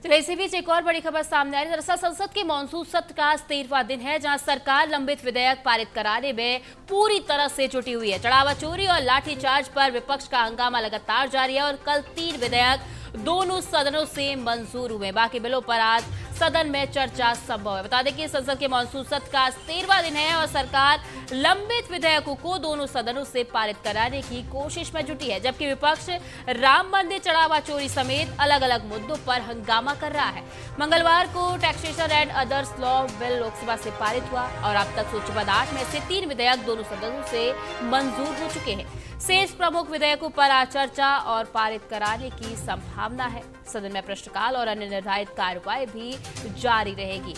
चलिए इसी बीच एक और बड़ी खबर सामने आ रही है। दरअसल संसद के मॉनसून सत्र का 13वां दिन है, जहां सरकार लंबित विधेयक पारित कराने में पूरी तरह से जुटी हुई है। चढ़ावा चोरी और लाठीचार्ज पर विपक्ष का हंगामा लगातार जारी है और कल 3 विधेयक दोनों सदनों से मंजूर हुए। बाकी बिलों पर आज सदन में चर्चा संभव है। बता दें कि संसद के मॉनसून सत्र का 13वां दिन है और सरकार लंबित विधेयकों को दोनों सदनों से पारित कराने की कोशिश में जुटी है, जबकि विपक्ष राम मंदिर, चढ़ावा चोरी समेत अलग अलग मुद्दों पर हंगामा कर रहा है। मंगलवार को taxation and others law bill Lok Sabha से पारित हुआ और अब तक सूचीबद्ध 8 में से 3 विधेयक दोनों सदनों से मंजूर हो चुके हैं। शेष प्रमुख विधेयकों पर आज चर्चा और पारित कराने की संभावना है। सदन में प्रश्नकाल और अन्य निर्धारित कार्रवाई भी जारी रहेगी।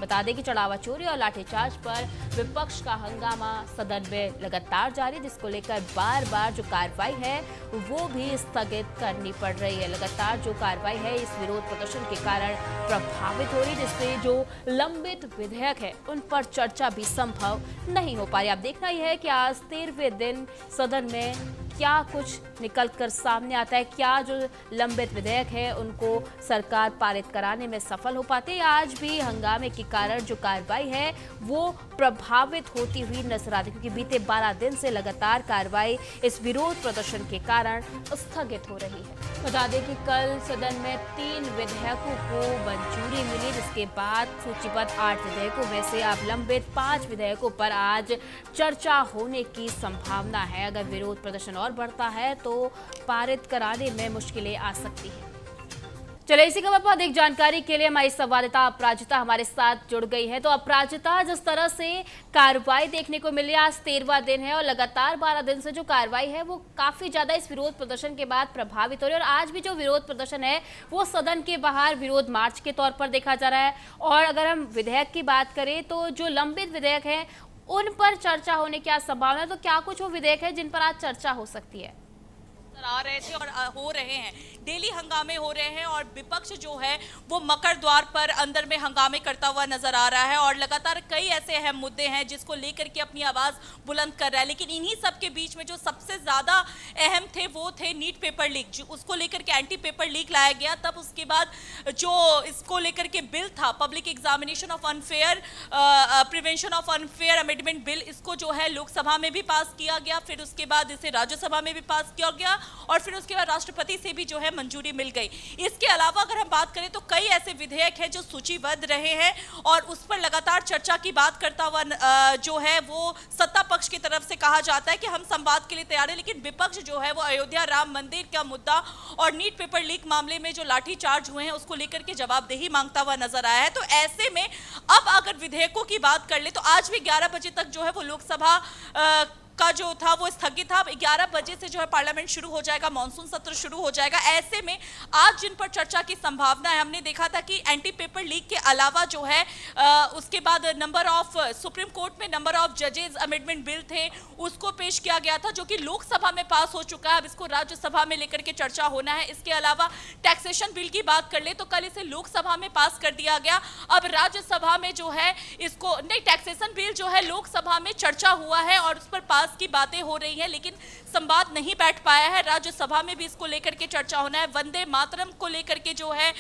बता दें कि चढ़ावा चोरी और लाठीचार्ज पर विपक्ष का हंगामा सदन में लगातार जारी, जिसको लेकर बार बार जो कार्रवाई है वो भी स्थगित करनी पड़ रही है। लगातार जो कार्रवाई है इस विरोध प्रदर्शन के कारण प्रभावित हो रही, जिससे जो लंबित विधेयक है उन पर चर्चा भी संभव नहीं हो पा रही। अब देखना यह है कि आज 13वें दिन सदन में क्या कुछ निकल कर सामने आता है, क्या जो लंबित विधेयक है उनको सरकार पारित कराने में सफल हो पाते हैं। आज भी हंगामे के कारण जो कार्रवाई है वो प्रभावित होती हुई नजर आती है, क्योंकि बीते 12 दिन से लगातार कार्रवाई इस विरोध प्रदर्शन के कारण स्थगित हो रही है। बता दें कि कल सदन में 3 विधेयकों को मंजूरी मिली, जिसके बाद सूचीबद्ध 8 विधेयकों में से अब लंबित 5 विधेयकों पर आज चर्चा होने की संभावना है। अगर विरोध प्रदर्शन और बढ़ता है तो पारित कराने में मुश्किलें आ सकती हैं। चलिए इसी खबर पर अधिक जानकारी के लिए हमारी संवाददाता अपराजिता हमारे साथ जुड़ गई है। तो अपराजिता, जिस तरह से कार्रवाई देखने को मिली, आज 13वां दिन है और लगातार 12 दिन से जो कार्रवाई है वो काफी ज्यादा इस विरोध प्रदर्शन के बाद प्रभावित हो रही है और आज भी जो विरोध प्रदर्शन है वो सदन के बाहर विरोध मार्च के तौर पर देखा जा रहा है। और अगर हम विधेयक की बात करें तो जो लंबित विधेयक है उन पर चर्चा होने की आज संभावना है। तो क्या कुछ वो विधेयक है जिन पर आज चर्चा हो सकती है? आ रहे थे और हो रहे हैं, डेली हंगामे हो रहे हैं और विपक्ष जो है वो मकर द्वार पर अंदर में हंगामे करता हुआ नजर आ रहा है और लगातार कई ऐसे अहम मुद्दे हैं जिसको लेकर के अपनी आवाज बुलंद कर रहा है। लेकिन इन्हीं सब के बीच में जो सबसे ज्यादा अहम थे वो थे नीट पेपर लीक, उसको लेकर के एंटी पेपर लीक लाया गया। तब उसके बाद जो इसको लेकर के बिल था, public examination of unfair prevention of unfair amendment bill, इसको जो है लोकसभा में भी पास किया गया, फिर उसके बाद इसे राज्यसभा में भी पास किया गया और फिर उसके बाद राष्ट्रपति से भी जो है मंजूरी मिल गई। इसके अलावा अगर हम बात करें तो कई ऐसे विधेयक हैं जो सूचीबद्ध रहे हैं और उस पर लगातार चर्चा की बात करता हुआ जो है वो सत्ता पक्ष की तरफ से कहा जाता है कि हम संवाद के लिए तैयार है, लेकिन विपक्ष जो है वो अयोध्या राम मंदिर का मुद्दा और नीट पेपर लीक मामले में जो लाठीचार्ज हुए हैं उसको लेकर के जवाबदेही मांगता हुआ नजर आया है। तो ऐसे में अब अगर विधेयकों की बात कर ले तो आज भी 11 बजे तक जो है वो लोकसभा का जो था वो स्थगित था। 11 बजे से जो है पार्लियामेंट शुरू हो जाएगा, मॉनसून सत्र शुरू हो जाएगा। ऐसे में आज जिन पर चर्चा की संभावना है, हमने देखा था कि एंटी पेपर लीक के अलावा जो है उसके बाद नंबर ऑफ सुप्रीम कोर्ट में नंबर ऑफ जजेस अमेंडमेंट बिल थे, उसको पेश किया गया था जो कि लोकसभा में पास हो चुका है। अब इसको राज्यसभा में लेकर के चर्चा होना है। इसके अलावा टैक्सेशन बिल की बात कर ले तो कल इसे लोकसभा में पास कर दिया गया। अब राज्यसभा में जो है इसको नहीं, टैक्सेशन बिल जो है लोकसभा में चर्चा हुआ है और उस पर पास की बातें हो रही हैं, लेकिन संवाद नहीं बैठ पाया है। राज्यसभा में भी इसको लेकर के चर्चा होना है। वंदे मातरम को लेकर के जो है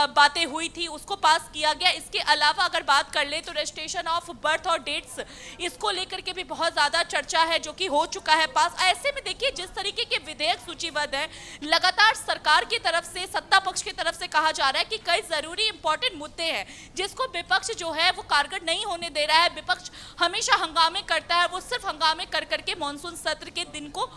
बातें हुई थी उसको पास किया गया। इसके अलावा अगर बात कर ले तो रजिस्ट्रेशन ऑफ बर्थ और डेट्स, इसको लेकर के भी बहुत ज्यादा चर्चा है जो कि हो चुका है पास। ऐसे में देखिए जिस तरीके के विधेयक सूचीबद्ध है, लगातार सरकार की तरफ से, सत्ता पक्ष की तरफ से कहा जा रहा है कि कई जरूरी इंपॉर्टेंट मुद्दे हैं जिसको विपक्ष जो है वो कारगर नहीं होने दे रहा है। विपक्ष हमेशा हंगामे करता है, वो सिर्फ हंगामे कर करके मॉनसून सत्र के दिन को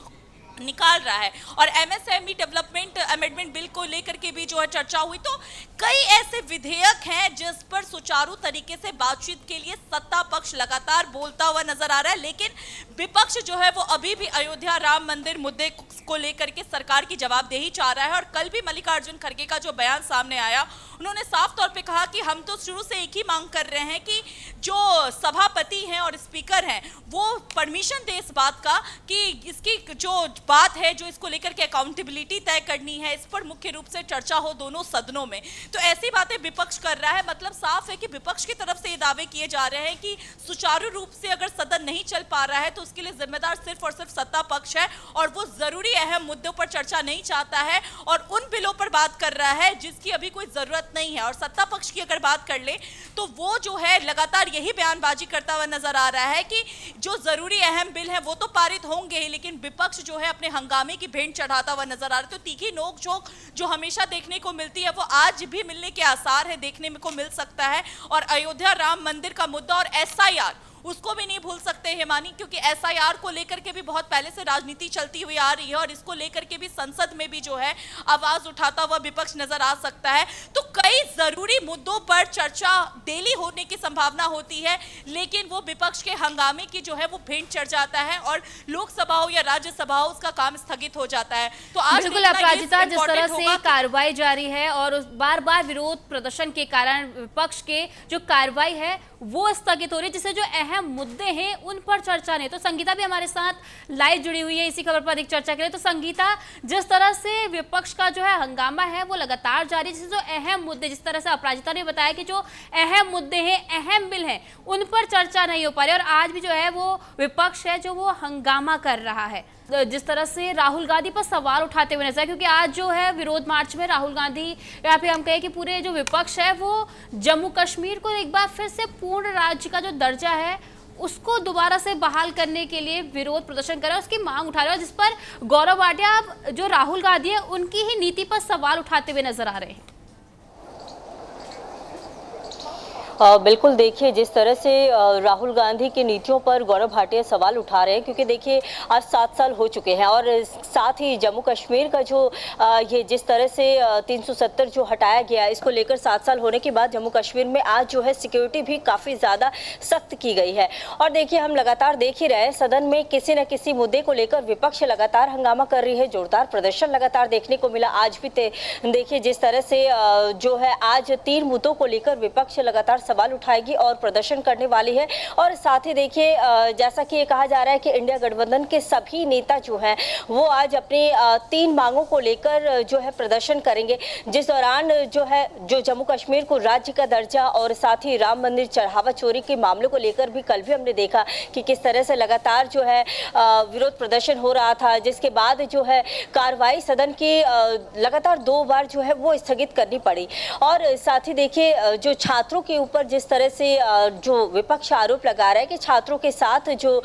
निकाल रहा है। और एमएसएमई डेवलपमेंट अमेंडमेंट बिल को लेकर के भी जो है चर्चा हुई। तो कई ऐसे विधेयक हैं जिस पर सुचारू तरीके से बातचीत के लिए सत्ता पक्ष लगातार बोलता हुआ नजर आ रहा है, लेकिन विपक्ष जो है वो अभी भी अयोध्या राम मंदिर मुद्दे को लेकर के सरकार की जवाबदेही चाह रहा है। और कल भी मल्लिकार्जुन खड़गे का जो बयान सामने आया उन्होंने साफ तौर पे कहा कि हम तो शुरू से एक ही मांग कर रहे हैं कि जो सभापति हैं और स्पीकर हैं वो परमिशन दे इस बात का कि इसकी जो बात है, जो इसको लेकर के अकाउंटेबिलिटी तय करनी है, इस पर मुख्य रूप से चर्चा हो दोनों सदनों में। तो ऐसी बातें विपक्ष कर रहा है। मतलब साफ है कि विपक्ष की तरफ से ये दावे किए जा रहे हैं कि सुचारू रूप से अगर सदन नहीं चल पा रहा है तो उसके लिए जिम्मेदार सिर्फ और सिर्फ सत्ता पक्ष है और वो जरूरी अहम मुद्दों पर चर्चा नहीं चाहता है और उन बिलों पर बात कर रहा है जिसकी अभी कोई जरूरत नहीं है। और सत्ता पक्ष की अगर बात कर ले तो वो जो है लगातार यही बयानबाजी करता हुआ नजर आ रहा है कि जो जरूरी अहम बिल है वो तो पारित होंगे ही, लेकिन विपक्ष जो है अपने हंगामे की भेंट चढ़ाता हुआ नजर आ रहा है। तो तीखी नोक-झोंक जो हमेशा देखने को मिलती है वो आज भी मिलने के आसार है, देखने को मिल सकता है। और अयोध्या राम मंदिर का मुद्दा और SIR उसको भी नहीं भूल सकते हिमानी, क्योंकि SIR को लेकर के भी बहुत पहले से राजनीति चलती हुई आ रही है और इसको लेकर के भी संसद में भी जो है आवाज उठाता हुआ विपक्ष नजर आ सकता है। तो कई जरूरी मुद्दों पर चर्चा डेली होने की संभावना होती है, लेकिन वो विपक्ष के हंगामे की जो है वो भेंट चढ़ जाता है और लोकसभा हो या राज्यसभा हो उसका काम स्थगित हो जाता है। तो आज बिल्कुल अपराजिता, जिस तरह से कार्रवाई जारी है और बार बार विरोध प्रदर्शन के कारण विपक्ष के जो कार्रवाई है वो स्थगित हो रही है, जिससे जो अहम मुद्दे हैं उन पर चर्चा नहीं। तो संगीता भी हमारे साथ लाइव जुड़ी हुई है इसी खबर पर अधिक चर्चा के लिए। तो संगीता, जिस तरह से विपक्ष का जो है हंगामा है वो लगातार जारी, जिससे जो अहम मुद्दे, जिस तरह से अपराजिता ने बताया कि जो अहम मुद्दे हैं, अहम बिल हैं, उन पर चर्चा नहीं हो पा रही और आज भी जो है वो विपक्ष है जो वो हंगामा कर रहा है। जिस तरह से राहुल गांधी पर सवाल उठाते हुए नजर, क्योंकि आज जो है विरोध मार्च में राहुल गांधी या फिर हम कहें कि पूरे जो विपक्ष है वो जम्मू कश्मीर को एक बार फिर से पूर्ण राज्य का जो दर्जा है उसको दोबारा से बहाल करने के लिए विरोध प्रदर्शन कर रहा है, उसकी मांग उठा रहा है, जिस पर गौरव भाटिया जो राहुल गांधी है उनकी ही नीति पर सवाल उठाते हुए नजर आ रहे हैं। बिल्कुल, देखिए जिस तरह से राहुल गांधी की नीतियों पर गौरव भाटिया सवाल उठा रहे हैं, क्योंकि देखिए आज 7 साल हो चुके हैं और साथ ही जम्मू कश्मीर का जो ये जिस तरह से 370 जो हटाया गया, इसको लेकर 7 साल होने के बाद जम्मू कश्मीर में आज जो है सिक्योरिटी भी काफ़ी ज़्यादा सख्त की गई है। और देखिए हम लगातार देख ही रहे हैं सदन में किसी न किसी मुद्दे को लेकर विपक्ष लगातार हंगामा कर रही है, जोरदार प्रदर्शन लगातार देखने को मिला। आज भी देखिए जिस तरह से जो है आज 3 मुद्दों को लेकर विपक्ष लगातार सवाल उठाएगी और प्रदर्शन करने वाली है। और साथ ही देखिए जैसा कि ये कहा जा रहा है कि इंडिया गठबंधन के सभी नेता जो हैं वो आज अपनी 3 मांगों को लेकर जो है प्रदर्शन करेंगे, जिस दौरान जो है जो जम्मू कश्मीर को राज्य का दर्जा और साथ ही राम मंदिर चढ़ावा चोरी के मामलों को लेकर भी कल भी हमने देखा कि किस तरह से लगातार जो है विरोध प्रदर्शन हो रहा था, जिसके बाद जो है कार्रवाई सदन की लगातार 2 बार जो है वो स्थगित करनी पड़ी। और साथ ही देखिए जो छात्रों के ऊपर जिस तरह से जो विपक्ष आरोप लगा रहा है कि छात्रों के साथ जो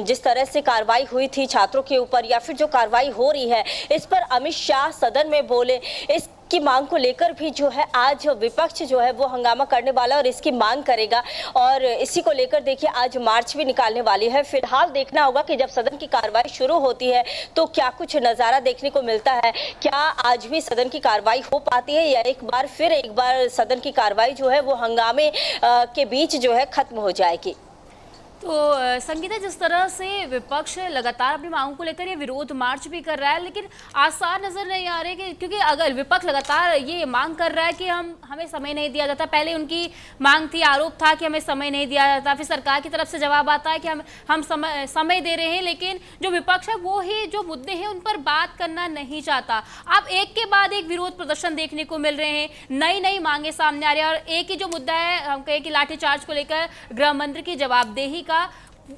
जिस तरह से कार्रवाई हुई थी छात्रों के ऊपर या फिर जो कार्रवाई हो रही है, इस पर अमित शाह सदन में बोले, इस की मांग को लेकर भी जो है आज विपक्ष जो है वो हंगामा करने वाला और इसकी मांग करेगा और इसी को लेकर देखिए आज मार्च भी निकालने वाली है। फिलहाल देखना होगा कि जब सदन की कार्रवाई शुरू होती है तो क्या कुछ नज़ारा देखने को मिलता है, क्या आज भी सदन की कार्रवाई हो पाती है या एक बार सदन की कार्रवाई जो है वो हंगामे के बीच जो है खत्म हो जाएगी। तो संगीता, जिस तरह से विपक्ष लगातार अपनी मांगों को लेकर ये विरोध मार्च भी कर रहा है, लेकिन आसार नजर नहीं आ रहे कि क्योंकि अगर विपक्ष लगातार ये मांग कर रहा है कि हमें समय नहीं दिया जाता, पहले उनकी मांग थी, आरोप था कि हमें समय नहीं दिया जाता, फिर सरकार की तरफ से जवाब आता है कि हम समय दे रहे हैं, लेकिन जो विपक्ष है वो ही जो मुद्दे हैं उन पर बात करना नहीं चाहता। अब एक के बाद एक विरोध प्रदर्शन देखने को मिल रहे हैं, नई मांगे सामने आ रही है और एक ही जो मुद्दा है हम कहें कि लाठीचार्ज को लेकर गृह मंत्री की जवाबदेही का,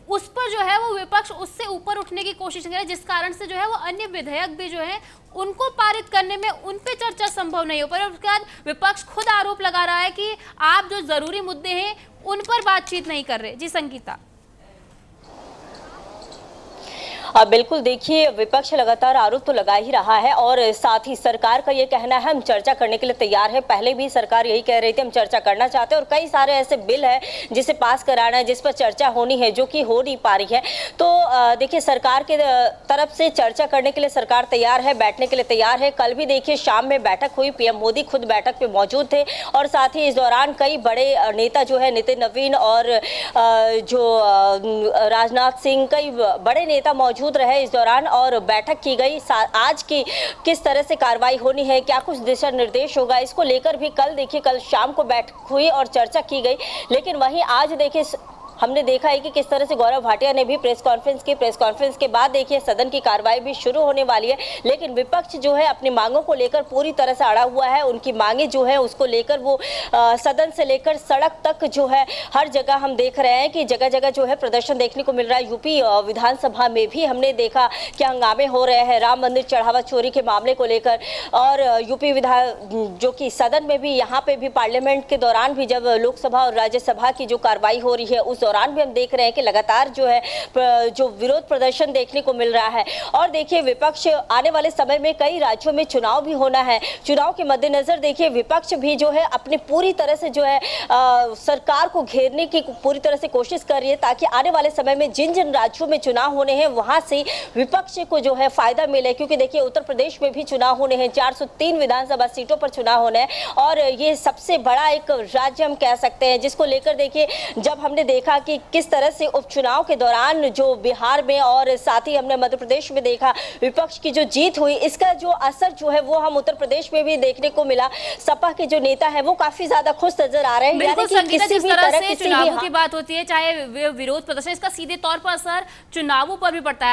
उस पर जो है वो विपक्ष उससे ऊपर उठने की कोशिश कर रहा है, जिस कारण से जो है वो अन्य विधेयक भी जो है उनको पारित करने में उन पे चर्चा संभव नहीं हो पा रही। उसके बाद विपक्ष खुद आरोप लगा रहा है कि आप जो जरूरी मुद्दे हैं उन पर बातचीत नहीं कर रहे। जी संगीता। बिल्कुल, देखिए विपक्ष लगातार आरोप तो लगा ही रहा है और साथ ही सरकार का ये कहना है हम चर्चा करने के लिए तैयार है। पहले भी सरकार यही कह रही थी हम चर्चा करना चाहते हैं और कई सारे ऐसे बिल है जिसे पास कराना है, जिस पर चर्चा होनी है, जो कि हो नहीं पा रही है। तो देखिए सरकार के तरफ से चर्चा करने के लिए सरकार तैयार है, बैठने के लिए तैयार है। कल भी देखिए शाम में बैठक हुई, पीएम मोदी खुद बैठक पे मौजूद थे और साथ ही इस दौरान कई बड़े नेता जो है नितिन नवीन और जो राजनाथ सिंह, कई बड़े नेता मौजूद मौजूद रहे इस दौरान और बैठक की गई। आज की किस तरह से कार्रवाई होनी है, क्या कुछ दिशा निर्देश होगा, इसको लेकर भी कल शाम को बैठक हुई और चर्चा की गई। लेकिन वहीं आज देखिए हमने देखा है कि किस तरह से गौरव भाटिया ने भी प्रेस कॉन्फ्रेंस के बाद देखिए सदन की कार्रवाई भी शुरू होने वाली है। लेकिन विपक्ष जो है अपनी मांगों को लेकर पूरी तरह से अड़ा हुआ है। उनकी मांगे जो है उसको लेकर वो सदन से लेकर सड़क तक जो है हर जगह हम देख रहे हैं कि जगह जगह जो है प्रदर्शन देखने को मिल रहा है। यूपी विधानसभा में भी हमने देखा कि हंगामे हो रहे हैं राम मंदिर चढ़ावा चोरी के मामले को लेकर, और यूपी विधान जो कि सदन में भी, यहाँ पे भी पार्लियामेंट के दौरान भी जब लोकसभा और राज्यसभा की जो कार्रवाई हो रही है उस दौरान भी हम देख रहे हैं कि लगातार जो है जो विरोध प्रदर्शन देखने को मिल रहा है। और देखिए विपक्ष आने वाले समय में कई राज्यों में चुनाव भी होना है। चुनाव के मद्देनजर देखिए विपक्ष भी जो है अपने पूरी तरह से जो है सरकार को घेरने की पूरी तरह से कोशिश कर रही है, ताकि आने वाले समय में जिन जिन राज्यों में चुनाव होने हैं वहां से विपक्ष को जो है फायदा मिले। क्योंकि देखिए उत्तर प्रदेश में भी चुनाव होने हैं, 403 विधानसभा सीटों पर चुनाव होना है और ये सबसे बड़ा एक राज्य हम कह सकते हैं, जिसको लेकर देखिए जब हमने देखा कि किस तरह से उपचुनाव के दौरान जो बिहार में और साथ ही हमने मध्य प्रदेश में देखा विपक्ष की जो जीत हुई, इसका जो असर जो है वो हम उत्तर प्रदेश में भी देखने को मिला। सपा के जो नेता है वो काफी ज्यादा खुश नजर आ रहे हैं। बिल्कुल संगीता, जिस तरह से चुनावों हाँ। की बात होती है, चाहे विरोध प्रदर्शन, इसका सीधे तौर पर असर चुनावों पर भी पड़ता है।